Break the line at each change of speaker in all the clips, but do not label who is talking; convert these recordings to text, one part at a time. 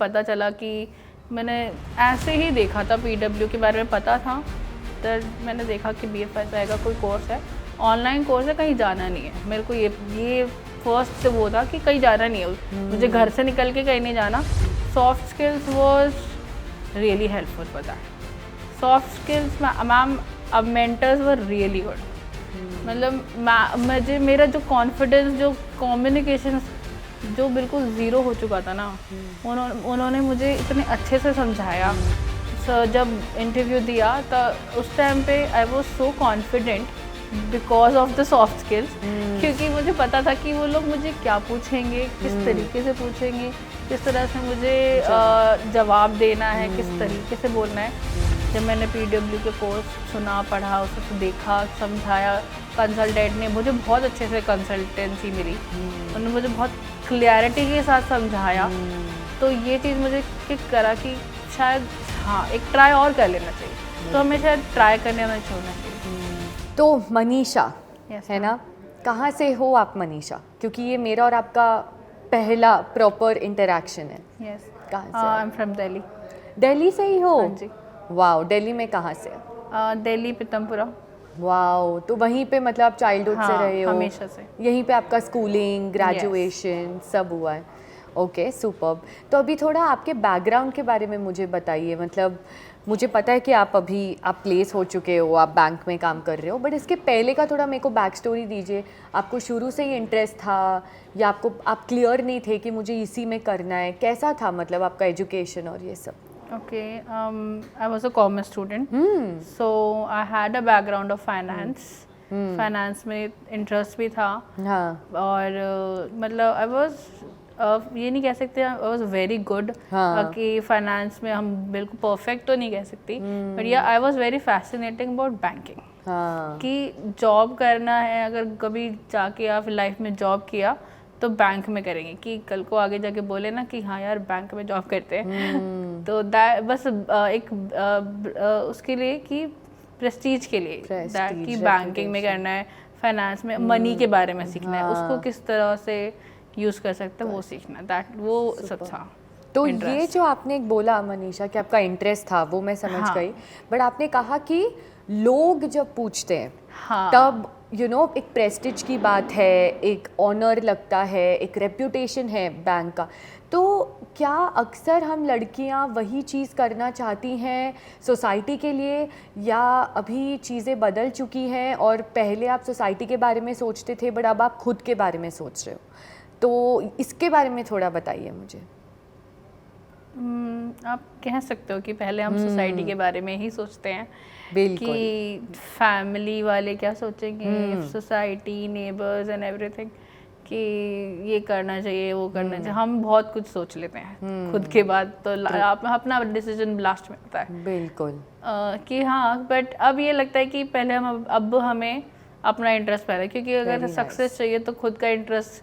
पता चला कि मैंने ऐसे ही देखा था, पीडब्ल्यू के बारे में पता था, तो मैंने देखा कि BFSI का कोई कोर्स है, ऑनलाइन कोर्स है, कहीं जाना नहीं है। मेरे को ये फर्स्ट वो था कि कहीं जाना नहीं है, मुझे घर से निकल के कहीं नहीं जाना। Soft skills was really helpful for that. Soft skills ma'am, अब मेंटर्स वर रियली गुड। मतलब मुझे मेरा जो कॉन्फिडेंस, जो कम्युनिकेशन जो बिल्कुल ज़ीरो हो चुका था ना, उन्होंने मुझे इतने अच्छे से समझाया। जब इंटरव्यू दिया तो उस टाइम पे I was so confident because of the soft skills, क्योंकि मुझे पता था कि वो लोग मुझे क्या पूछेंगे, किस तरीके से पूछेंगे, किस तरह से मुझे जवाब देना है, किस तरीके से बोलना है। जब मैंने पीडब्ल्यू के कोर्स सुना, पढ़ा, उसको देखा, समझाया, कंसल्टेंट ने मुझे बहुत अच्छे से कंसल्टेंसी मिली, उन्होंने मुझे बहुत क्लैरिटी के साथ समझाया। तो ये चीज़ मुझे किक करा कि शायद हाँ, एक ट्राई और कर लेना चाहिए, तो हमें शायद ट्राई करने में छोड़ना चाहिए।
तो मनीषा है ना, कहाँ से हो आप मनीषा? क्योंकि ये मेरा और आपका पहला प्रॉपर इंटरेक्शन है।
यस,
कहाँ से?
I am from Delhi.
Delhi से ही हो?
हाँ जी।
वाओ, दिल्ली में कहाँ से?
दिल्ली पीतमपुरा।
वाओ, तो वहीं पे मतलब आप चाइल्डहुड से रहे हो?
हमेशा से।
यहीं पे आपका स्कूलिंग, ग्रेजुएशन सब हुआ है? Okay, superb. तो अभी थोड़ा आपके बैकग्राउंड के बारे में मुझे बताइए। मतलब मुझे पता है कि आप प्लेस हो चुके हो, आप बैंक में काम कर रहे हो, बट इसके पहले का थोड़ा मेरे को बैक स्टोरी दीजिए। आपको शुरू से ही इंटरेस्ट था या आप क्लियर नहीं थे कि मुझे इसी में करना है? कैसा था मतलब आपका एजुकेशन और ये सब?
Okay, I was a commerce student, so I had a background of finance. Finance में इंटरेस्ट भी था।
हाँ।
और मतलब आई वाज ये नहीं कह सकते आई वाज वेरी गुड कि फाइनेंस में हम बिल्कुल परफेक्ट तो नहीं कह सकती, बट या I was very fascinating about banking. कि जॉब करना है, अगर कभी जाके आप लाइफ में जॉब किया तो बैंक में करेंगे, कि कल को आगे जाके बोले ना कि हाँ यार बैंक में जॉब करते हैं। तो बस एक उसके लिए कि प्रेस्टीज के लिए दैट कि बैंकिंग में करना है, फाइनेंस में मनी के बारे में सीखना है, उसको किस तरह से यूज कर सकते हैं वो सीखना, दैट वो सब था।
तो ये जो आपने एक बोला मनीषा कि आपका इंटरेस्ट था, वो मैं समझ गई, बट आपने कहा कि लोग जब पूछते हैं तब एक प्रेस्टीज की बात है, एक ऑनर लगता है, एक रेप्यूटेशन है बैंक का। तो क्या अक्सर हम लड़कियां वही चीज़ करना चाहती हैं सोसाइटी के लिए, या अभी चीज़ें बदल चुकी हैं और पहले आप सोसाइटी के बारे में सोचते थे बट अब आप खुद के बारे में सोच रहे हो? तो इसके बारे में थोड़ा बताइए मुझे।
आप कह सकते हो कि पहले हम सोसाइटी के बारे में ही सोचते हैं कि फैमिली वाले क्या सोचेंगे, सोसाइटी, नेबर्स एंड एवरीथिंग, कि ये करना चाहिए, वो करना चाहिए। हम बहुत कुछ सोच लेते हैं खुद के बाद, तो आप अपना डिसीजन लास्ट में होता है।
बिल्कुल।
कि हाँ, बट अब ये लगता है कि पहले अब हमें अपना इंटरेस्ट पहले, क्योंकि अगर सक्सेस चाहिए तो खुद का इंटरेस्ट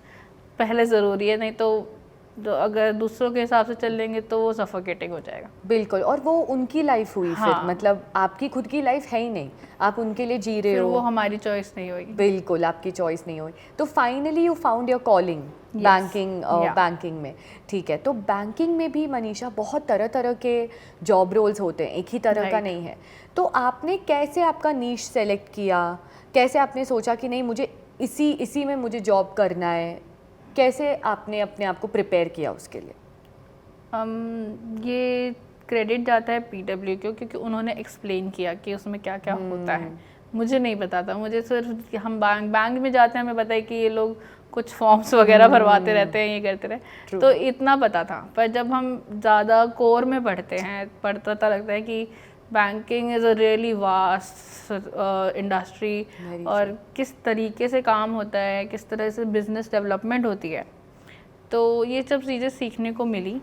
पहले ज़रूरी है, नहीं तो अगर दूसरों के हिसाब से चल लेंगे तो वो सफोकेटिंग हो जाएगा।
बिल्कुल, और वो उनकी लाइफ हुई फिर, मतलब आपकी खुद की लाइफ है ही नहीं, आप उनके लिए जी रहे हो,
वो हमारी चॉइस नहीं होगी।
बिल्कुल, आपकी चॉइस नहीं हुई। तो finally you found your calling banking में। ठीक है, तो बैंकिंग में भी मनीषा बहुत तरह तरह के जॉब रोल्स होते हैं, एक ही तरह का नहीं है। तो आपने कैसे आपका नीश सेलेक्ट किया? कैसे आपने सोचा कि नहीं मुझे इसी में मुझे जॉब करना है? कैसे आपने अपने आप को प्रिपेयर किया उसके लिए?
ये क्रेडिट जाता है पीडब्ल्यू को, क्योंकि उन्होंने एक्सप्लेन किया कि उसमें क्या क्या होता है। मुझे नहीं पता था, मुझे सिर्फ हम बैंक में जाते हैं, हमें पता है कि ये लोग कुछ फॉर्म्स वगैरह भरवाते रहते हैं, ये करते रहे, तो इतना पता था। पर जब हम ज़्यादा कोर में पढ़ते हैं, पता लगता है कि banking is a really vast industry, और किस तरीके से काम होता है, किस तरह से बिजनेस डेवलपमेंट होती है। तो ये सब चीज़ें सीखने को मिली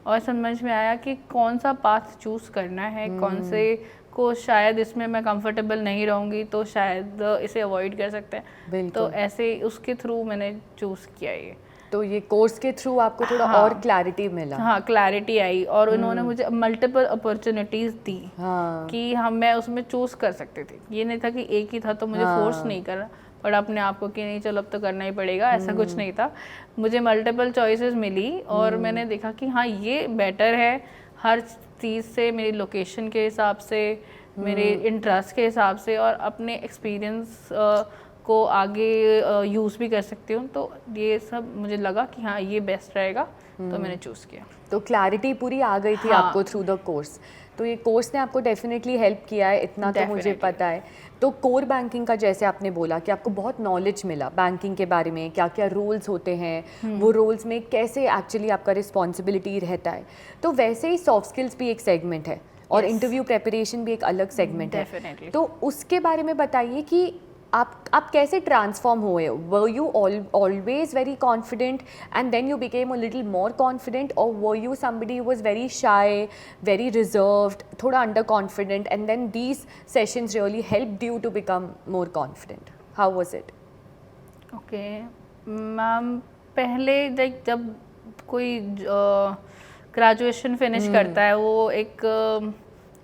और समझ में आया कि कौन सा पाथ चूज़ करना है, कौन से को शायद इसमें मैं कंफर्टेबल नहीं रहूँगी, तो शायद इसे अवॉइड कर सकते हैं। तो ऐसे उसके थ्रू मैंने चूज़ किया ये।
तो ये कोर्स के थ्रू आपको थोड़ा और क्लैरिटी मिला?
हाँ, क्लैरिटी आई, और उन्होंने मुझे मल्टीपल अपॉर्चुनिटीज़ दी कि मैं उसमें चूज़ कर सकती थी। ये नहीं था कि एक ही था तो मुझे फोर्स नहीं करा, और अपने आप को कि नहीं चलो अब तो करना ही पड़ेगा, ऐसा कुछ नहीं था। मुझे मल्टीपल चॉइसेस मिली और मैंने देखा कि हाँ ये बेटर है हर चीज़ से, मेरी लोकेशन के हिसाब से, मेरे इंटरेस्ट के हिसाब से, और अपने एक्सपीरियंस को आगे यूज़ भी कर सकती हूँ। तो ये सब मुझे लगा कि हाँ ये बेस्ट रहेगा, तो मैंने चूज़ किया।
तो क्लैरिटी पूरी आ गई थी आपको थ्रू द कोर्स। तो ये कोर्स ने आपको डेफिनेटली हेल्प किया है, इतना तो मुझे पता है। तो कोर बैंकिंग का जैसे आपने बोला कि आपको बहुत नॉलेज मिला बैंकिंग के बारे में, क्या क्या रोल्स होते हैं, वो रोल्स में कैसे एक्चुअली आपका रिस्पॉन्सिबिलिटी रहता है। तो वैसे ही सॉफ्ट स्किल्स भी एक सेगमेंट है और इंटरव्यू प्रिपरेशन भी एक अलग सेगमेंट है। तो उसके बारे में बताइए कि आप कैसे ट्रांसफॉर्म हुए? Were you always very confident and then you became a little more confident, और were you somebody who was very shy, very reserved, थोड़ा under confident, and then these sessions really helped you to become more confident? How was it?
Okay ma'am, पहले जब कोई graduation finish करता है, वो एक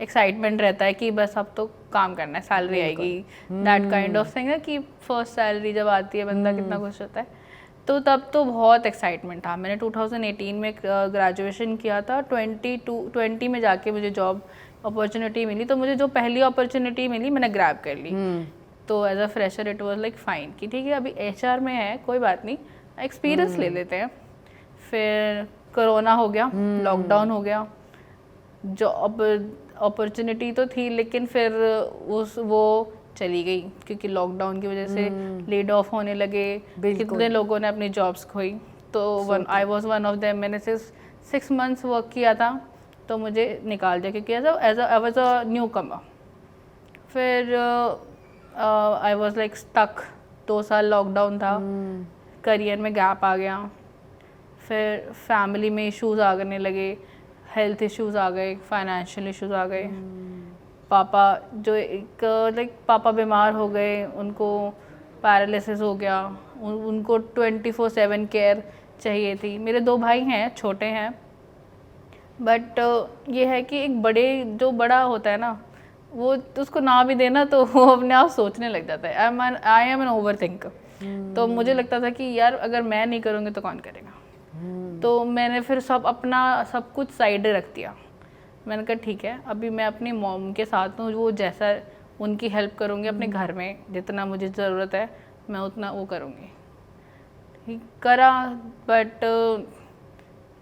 excitement रहता है कि बस अब तो काम करना है, सैलरी आएगी, दैट काइंड ऑफ थिंग है कि फर्स्ट सैलरी जब आती है बंदा कितना खुश होता है। तो तब तो बहुत एक्साइटमेंट था। मैंने 2018 में ग्रेजुएशन किया था, 20 में जाके मुझे जॉब अपॉर्चुनिटी मिली। तो मुझे जो पहली अपॉर्चुनिटी मिली मैंने ग्रैब कर ली। तो as a fresher it was like fine कि ठीक है अभी एचआर में है, कोई बात नहीं, एक्सपीरियंस ले लेते हैं। फिर कोरोना हो गया, लॉकडाउन हो गया, जॉब अपॉर्चुनिटी तो थी लेकिन फिर वो चली गई क्योंकि लॉकडाउन की वजह से लेड ऑफ होने लगे, कितने लोगों ने अपनी जॉब्स खोई। तो I was one of them. मैंने सिर्फ 6 मंथ्स वर्क किया था तो मुझे निकाल दिया क्योंकि आई वाज अ न्यू कमर। फिर आई वाज लाइक स्टक, 2 साल लॉकडाउन था, करियर में गैप आ गया, फिर फैमिली में इश्यूज आने लगे, हेल्थ इश्यूज आ गए, फाइनेंशियल इश्यूज आ गए। पापा जो एक लाइक पापा बीमार हो गए, उनको पैरालिसिस हो गया, उनको 24/7 केयर चाहिए थी। मेरे 2 भाई हैं, छोटे हैं, बट ये है कि एक जो बड़ा होता है ना, वो उसको ना भी देना तो वो अपने आप सोचने लग जाता है। I am an over thinker. तो मुझे लगता था कि यार अगर मैं नहीं करूँगी तो कौन करेगा। तो मैंने फिर सब कुछ साइड रख दिया। मैंने कहा ठीक है अभी मैं अपनी मॉम के साथ हूँ, वो जैसा उनकी हेल्प करूँगी अपने घर में, जितना मुझे ज़रूरत है मैं उतना वो करूँगी। करा, बट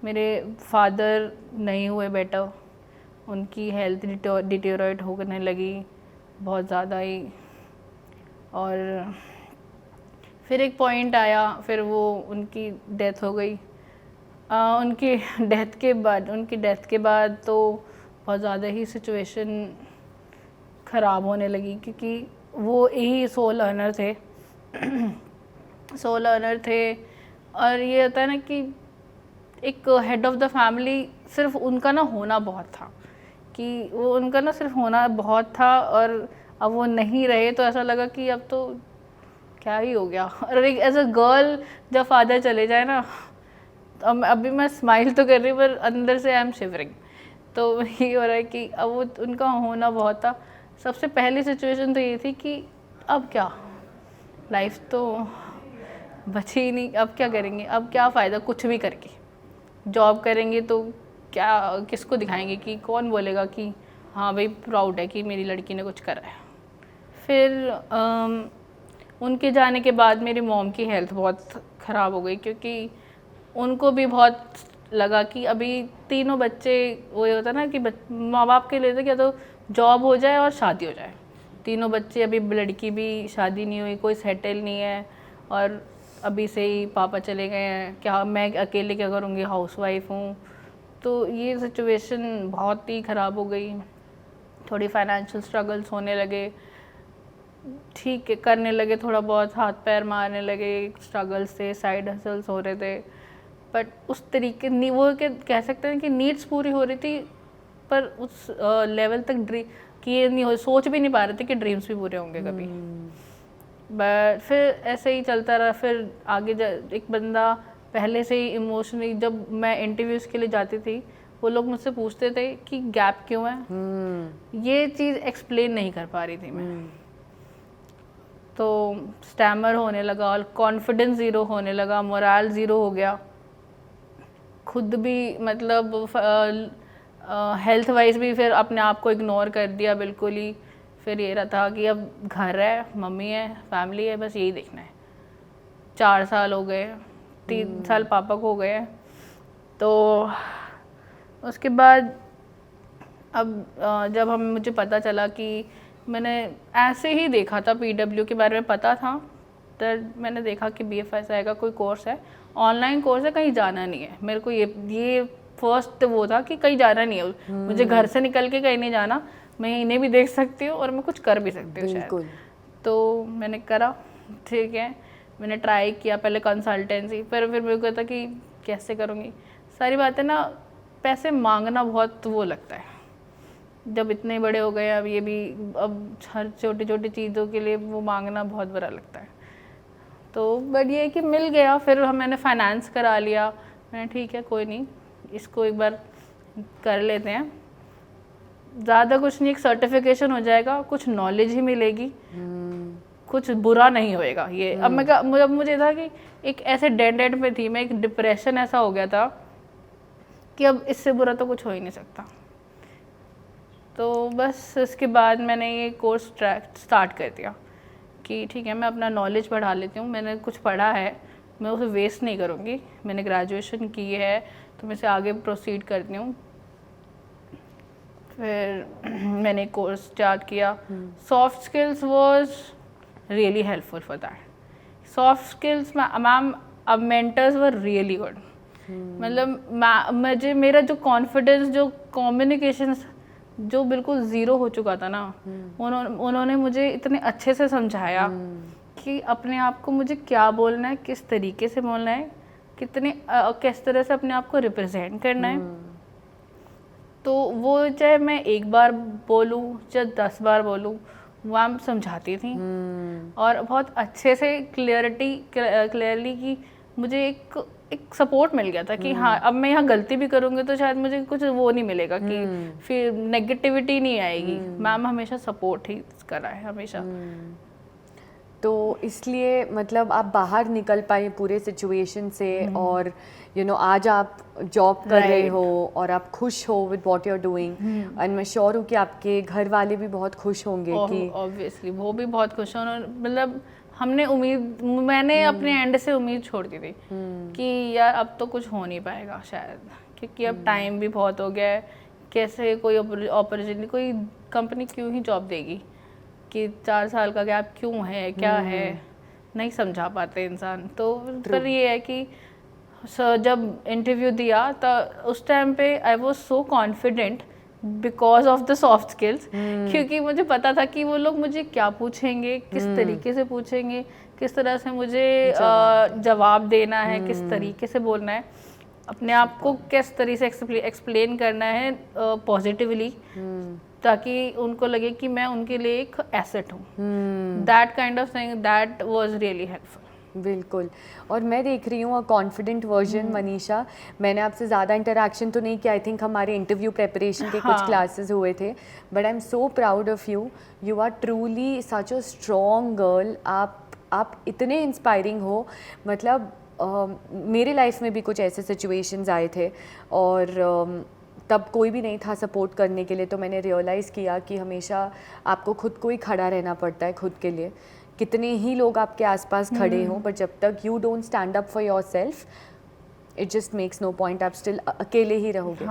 मेरे फादर नहीं हुए बेटर, उनकी हेल्थ डिटेरियोरेट होने लगी बहुत ज़्यादा ही। और फिर एक पॉइंट आया, फिर वो उनकी डेथ हो गई। उनकी डेथ के बाद तो बहुत ज़्यादा ही सिचुएशन ख़राब होने लगी क्योंकि वो ही सोल अर्नर थे। और ये होता है ना कि एक हेड ऑफ़ द फैमिली सिर्फ उनका ना होना बहुत था, कि वो उनका ना सिर्फ होना बहुत था, और अब वो नहीं रहे तो ऐसा लगा कि अब तो क्या ही हो गया। और एक एज अ गर्ल जब फादर चले जाए ना, अभी मैं स्माइल तो कर रही हूँ पर अंदर से आई एम शिवरिंग। तो ये हो रहा है कि अब वो उनका होना बहुत था। सबसे पहली सिचुएशन तो ये थी कि अब क्या, लाइफ तो बची ही नहीं, अब क्या करेंगे, अब क्या फ़ायदा कुछ भी करके। जॉब करेंगे तो क्या, किसको दिखाएंगे, कि कौन बोलेगा कि हाँ भाई प्राउड है कि मेरी लड़की ने कुछ करा है। फिर उनके जाने के बाद मेरी मॉम की हेल्थ बहुत ख़राब हो गई क्योंकि उनको भी बहुत लगा कि अभी तीनों बच्चे, वो ये होता ना कि माँ बाप के लिए क्या तो जॉब हो जाए और शादी हो जाए। तीनों बच्चे, अभी लड़की भी शादी नहीं हुई, कोई सेटल नहीं है, और अभी से ही पापा चले गए हैं, क्या मैं अकेले क्या करूँगी, हाउसवाइफ हूँ। तो ये सिचुएशन बहुत ही ख़राब हो गई। थोड़ी फाइनेंशियल स्ट्रगल्स होने लगे, ठीक है करने लगे, थोड़ा बहुत हाथ पैर मारने लगे, स्ट्रगल्स थे, साइड हसल्स हो रहे थे, बट उस तरीके वो कह सकते हैं कि नीड्स पूरी हो रही थी, पर उस लेवल तक कि ये नहीं हो, सोच भी नहीं पा रहे थे कि ड्रीम्स भी पूरे होंगे कभी। बट फिर ऐसे ही चलता रहा। फिर आगे एक बंदा पहले से ही इमोशनली, जब मैं इंटरव्यूज़ के लिए जाती थी वो लोग मुझसे पूछते थे कि गैप क्यों है, ये चीज़ एक्सप्लेन नहीं कर पा रही थी मैं। तो स्टैमर होने लगा और कॉन्फिडेंस ज़ीरो होने लगा, मोरल ज़ीरो हो गया, खुद भी मतलब हेल्थ वाइज भी फिर अपने आप को इग्नोर कर दिया बिल्कुल ही। फिर ये रहा था कि अब घर है, मम्मी है, फैमिली है, बस यही देखना है। 4 साल हो गए, 3 साल पापा को हो गए। तो उसके बाद अब जब मुझे पता चला कि मैंने ऐसे ही देखा था, पीडब्ल्यू के बारे में पता था, तब मैंने देखा कि BFSI का कोई कोर्स है, ऑनलाइन कोर्स है, कहीं जाना नहीं है। मेरे को ये फर्स्ट वो था कि कहीं जाना नहीं है, मुझे घर से निकल के कहीं नहीं जाना, मैं इन्हें भी देख सकती हूँ और मैं कुछ कर भी सकती हूँ शायद। तो मैंने करा, ठीक है, मैंने ट्राई किया पहले कंसल्टेंसी, फिर मेरे को था कि कैसे करूँगी। सारी बातें ना, पैसे मांगना बहुत वो लगता है, जब इतने बड़े हो गए अब ये भी, अब हर छोटी छोटी चीज़ों के लिए वो मांगना बहुत बुरा लगता है। तो बट ये है कि मिल गया, फिर मैंने फाइनेंस करा लिया, मैंने ठीक है कोई नहीं, इसको एक बार कर लेते हैं, ज़्यादा कुछ नहीं, एक सर्टिफिकेशन हो जाएगा, कुछ नॉलेज ही मिलेगी, कुछ बुरा नहीं होएगा ये। अब मुझे था कि एक ऐसे डेड एंड में थी मैं, एक डिप्रेशन ऐसा हो गया था कि अब इससे बुरा तो कुछ हो ही नहीं सकता। तो बस उसके बाद मैंने ये कोर्स स्टार्ट कर दिया कि ठीक है मैं अपना नॉलेज बढ़ा लेती हूँ, मैंने कुछ पढ़ा है मैं उसे वेस्ट नहीं करूँगी, मैंने ग्रेजुएशन की है तो मैं इसे आगे प्रोसीड करती हूँ। फिर मैंने कोर्स स्टार्ट किया, soft skills was really helpful for that. Soft skills ma'am, अब मेंटर्स वर रियली गुड, मतलब मुझे मेरा जो कॉन्फिडेंस, जो कम्युनिकेशन जो बिल्कुल ज़ीरो हो चुका था ना, उन्होंने मुझे इतने अच्छे से समझाया कि अपने आप को मुझे क्या बोलना है, किस तरीके से बोलना है, किस तरह से अपने आप को रिप्रेजेंट करना है। तो वो चाहे मैं एक बार बोलूँ चाहे 10 बार बोलूँ, वो मैम समझाती थी और बहुत अच्छे से क्लियरली कि मुझे एक सपोर्ट मिल गया था कि हाँ अब मैं यहाँ गलती भी करूँगी तो शायद मुझे कुछ वो नहीं मिलेगा कि फिर नेगेटिविटी नहीं आएगी। मैम हमेशा सपोर्ट ही करा है हमेशा।
तो इसलिए मतलब आप बाहर निकल पाए पूरे सिचुएशन से, और आज आप जॉब कर रहे हो और आप खुश हो with what you are doing, and मैं श्योर हूँ कि आपके घर वाले भी बहुत खुश होंगे कि
ऑब्वियसली वो भी बहुत खुश हैं। मतलब मैंने अपने एंड से उम्मीद छोड़ दी थी कि यार अब तो कुछ हो नहीं पाएगा शायद, क्योंकि अब टाइम भी बहुत हो गया है, कैसे कोई अपॉर्चुनिटी, कोई कंपनी क्यों ही जॉब देगी कि 4 साल का गैप क्यों है, क्या है, नहीं समझा पाते इंसान। तो फिर ये है कि जब इंटरव्यू दिया तो उस टाइम पे I was so confident because of the soft skills, क्योंकि मुझे पता था कि वो लोग मुझे क्या पूछेंगे, किस तरीके से पूछेंगे, किस तरह से मुझे जवाब देना है, किस तरीके से बोलना है, अपने आप को किस तरीके से एक्सप्लेन करना है पॉजिटिवली, ताकि उनको लगे कि मैं उनके लिए एक एसेट हूँ। That kind of thing, that was really helpful.
बिल्कुल। और मैं देख रही हूँ कॉन्फिडेंट वर्जन मनीषा, मैंने आपसे ज़्यादा इंटरेक्शन तो नहीं किया, आई थिंक हमारे इंटरव्यू प्रेपरेशन के कुछ क्लासेस हुए थे, but I am so proud of you, you are truly such a strong girl. आप इतने इंस्पायरिंग हो, मतलब मेरे लाइफ में भी कुछ ऐसे सिचुएशंस आए थे और तब कोई भी नहीं था सपोर्ट करने के लिए, तो मैंने रियलाइज़ किया कि हमेशा आपको खुद को ही खड़ा रहना पड़ता है खुद के लिए, कितने ही लोग आपके आसपास खड़े हों, बट जब तक you don't stand up for yourself, it just makes no point, आप स्टिल अकेले ही रहोगे।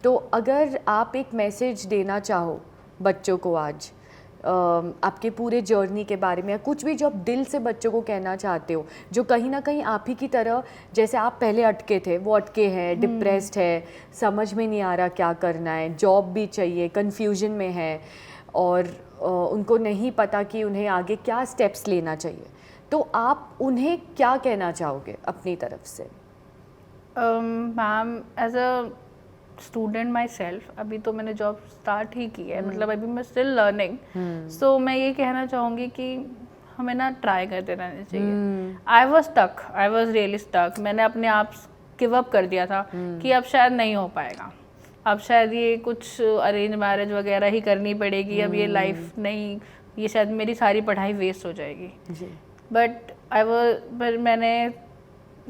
तो अगर आप एक मैसेज देना चाहो बच्चों को आज, आपके पूरे जर्नी के बारे में, या कुछ भी जो आप दिल से बच्चों को कहना चाहते हो, जो कहीं ना कहीं आप ही की तरह जैसे आप पहले अटके थे, वो अटके हैं, डिप्रेस्ड है, समझ में नहीं आ रहा क्या करना है, जॉब भी चाहिए, कन्फ्यूजन में है और उनको नहीं पता कि उन्हें आगे क्या स्टेप्स लेना चाहिए, तो आप उन्हें क्या कहना चाहोगे अपनी तरफ से?
Ma'am, as a student myself, अभी तो मैंने जॉब स्टार्ट ही की है, मतलब अभी मैं स्टिल लर्निंग, सो मैं ये कहना चाहूँगी कि हमें ना ट्राई करते रहना चाहिए। आई वॉज रियली स्टक, मैंने अपने आप गिव अप कर दिया था कि अब शायद नहीं हो पाएगा, अब शायद ये कुछ अरेंज मैरिज वगैरह ही करनी पड़ेगी, अब ये लाइफ नहीं ये शायद मेरी सारी पढ़ाई वेस्ट हो जाएगी।
जी।
पर मैंने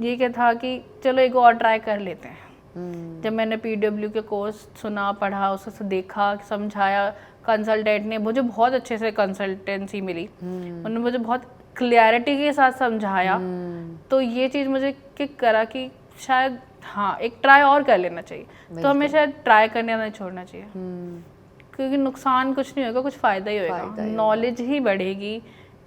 ये क्या था कि चलो एक और ट्राई कर लेते हैं। जब मैंने PW के कोर्स सुना, पढ़ा, उससे देखा, समझाया, कंसल्टेंट ने मुझे बहुत अच्छे से कंसल्टेंसी मिली, उन्होंने मुझे बहुत क्लैरिटी के साथ समझाया। तो ये चीज़ मुझे किक करा कि शायद हाँ एक ट्राई और कर लेना चाहिए। तो हमें शायद ट्राई करने नहीं छोड़ना चाहिए, क्योंकि नुकसान कुछ नहीं होगा, कुछ फ़ायदा ही होगा, नॉलेज ही बढ़ेगी,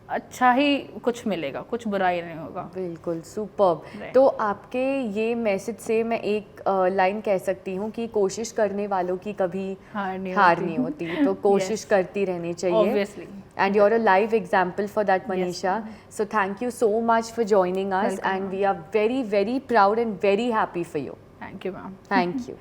अच्छा ही कुछ मिलेगा, कुछ बुरा ही नहीं होगा।
बिल्कुल सुपर्ब। तो आपके ये मैसेज से मैं एक लाइन कह सकती हूँ कि कोशिश करने वालों की कभी हार नहीं होती, तो कोशिश करती रहनी चाहिए।
Obviously.
And you're a live example for that, Manisha. So thank you so much for joining us.
Welcome,
and we are very, very proud and very happy for you.
Thank you, ma'am.
Thank you.